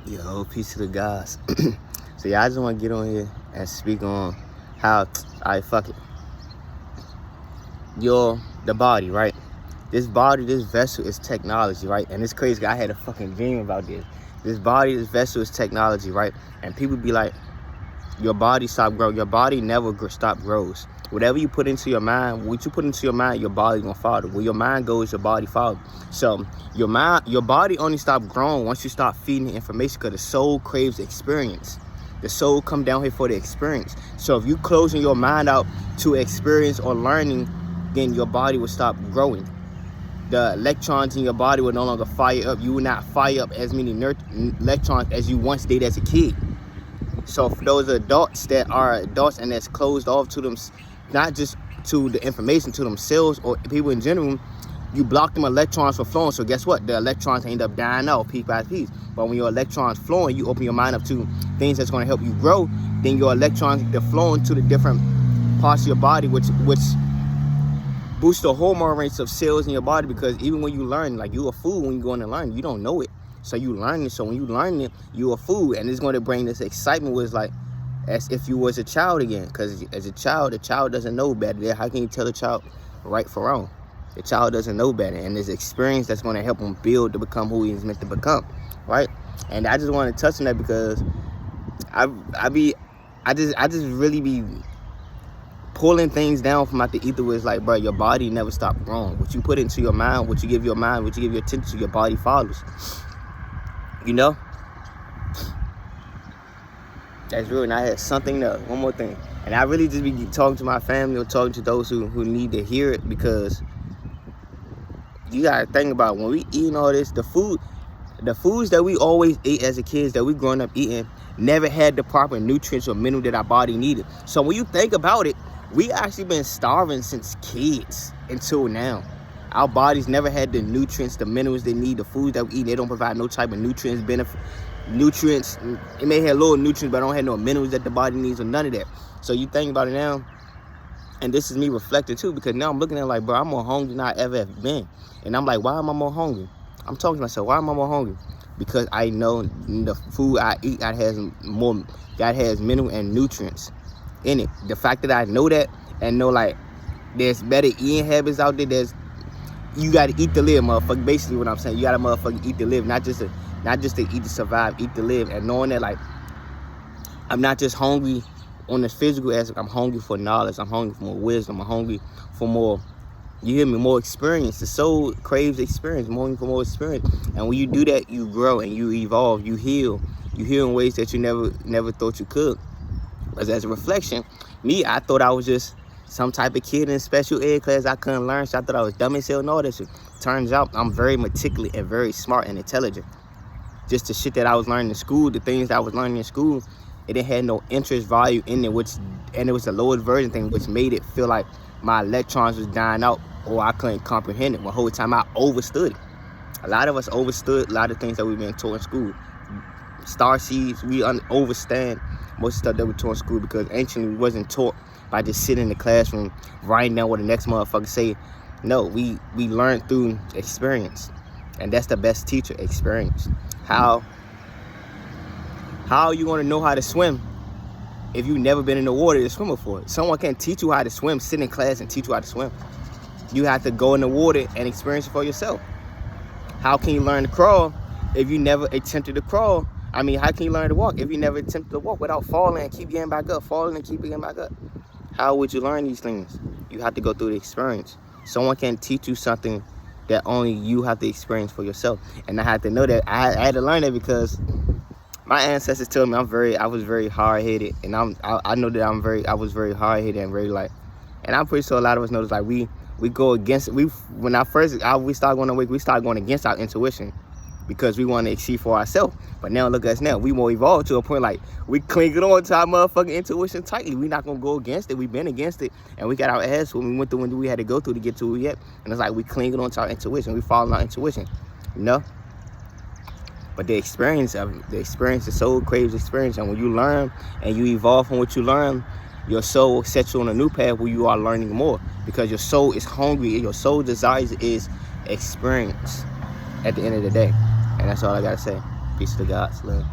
Yo, peace to the guys. So yeah, I just want to get on here and speak on how, alright, fuck it. The body, right? This body, this vessel is technology, right? And it's crazy, I had a fucking dream about this. This body, this vessel is technology, right? And people be like, your body stop growing. Your body never stop grows. Whatever you put into your mind, what you put into your mind, your body gonna follow. Where your mind goes, your body follows. So your body only stop growing once you start feeding the information, because the soul craves experience. The soul come down here for the experience. So if you closing your mind out to experience or learning, then your body will stop growing. The electrons in your body will no longer fire up. You will not fire up as many electrons as you once did as a kid. So for those adults that are adults and that's closed off to them, not just to the information, to themselves or people in general, you block them electrons from flowing. So guess what? The electrons end up dying out piece by piece. But when your electrons flowing, you open your mind up to things that's going to help you grow. Then your electrons, they're flowing to the different parts of your body, which boosts the hormone rates of cells in your body. Because even when you learn, like, you a fool when you go in and learn, you don't know it. So you learn it. So when you learn it, you a fool, and it's going to bring this excitement where it's like as if you was a child again. Because as a child, the child doesn't know better. How can you tell a child right from wrong? The child doesn't know better, and there's experience that's going to help him build to become who he's meant to become, right? And I just want to touch on that because I just really be pulling things down from out the ether where it's like, bro, your body never stop growing. What you put into your mind, what you give your mind, what you give your attention to, your body follows. You know? That's real. And I had something else, one more thing. And I really just be talking to my family or talking to those who need to hear it, because you gotta think about when we eating all this, the foods that we always ate as a kids, that we growing up eating, never had the proper nutrients or mineral that our body needed. So when you think about it, we actually been starving since kids until now. Our bodies never had the nutrients, the minerals they need. The foods that we eat, they don't provide no type of nutrients, nutrients. It may have little nutrients, but don't have no minerals that the body needs or none of that. So you think about it now, and this is me reflecting too, because now I'm looking at it like, bro, I'm more hungry than I ever have been. And I'm like, why am I more hungry? I'm talking to myself, why am I more hungry? Because I know the food I eat, that has mineral and nutrients in it. The fact that I know that, and know like there's better eating habits out there, you gotta eat to live, motherfucker. Basically what I'm saying, you gotta motherfucking eat to live, not just to eat to survive, eat to live. And knowing that, like, I'm not just hungry on the physical aspect, I'm hungry for knowledge, I'm hungry for more wisdom, I'm hungry for more, you hear me, more experience. The soul craves experience, more for more experience. And when you do that, you grow and you evolve, you heal in ways that you never thought you could. Because as a reflection, me, I thought I was just some type of kid in special ed class. I couldn't learn, so I thought I was dumb as hell and all that shit. Turns out I'm very meticulous and very smart and intelligent. Just the shit that I was learning in school, the things that I was learning in school, it didn't have no interest value in it, and it was the lowest version thing, which made it feel like my electrons was dying out or I couldn't comprehend it. The whole time I overstood it. A lot of us overstood a lot of things that we've been taught in school. Star seeds, we overstand most stuff that we taught in school, because anciently we wasn't taught by just sitting in the classroom writing down what the next motherfucker say. No, we learned through experience, and that's the best teacher, experience. How are you going to know how to swim if you've never been in the water to swim before? Someone can't teach you how to swim, sit in class and teach you how to swim. You have to go in the water and experience it for yourself. How can you learn to crawl if you never attempted to crawl? I mean, how can you learn to walk if you never attempted to walk without falling and keep getting back up, falling and keep getting back up? How would you learn these things? You have to go through the experience. Someone can't teach you something that only you have to experience for yourself. And I had to know that. I had to learn that because my ancestors told me I was very hard-headed, and I know that I was very hard-headed and very and I'm pretty sure a lot of us know this, like we go against it. We start going awake, we start going against our intuition because we want to exceed for ourselves. But now look at us now, we more evolved to a point like we clinging on to our motherfucking intuition tightly. We not gonna go against it. We've been against it, and we got our ass when we went through when we had to go through to get to it yet. And it's like we clinging on to our intuition. We following our intuition, you know. But the experience of it, the soul craves experience. And when you learn and you evolve from what you learn, your soul will set you on a new path where you are learning more, because your soul is hungry and your soul desires is experience at the end of the day. And that's all I gotta say. Peace to the gods. Love.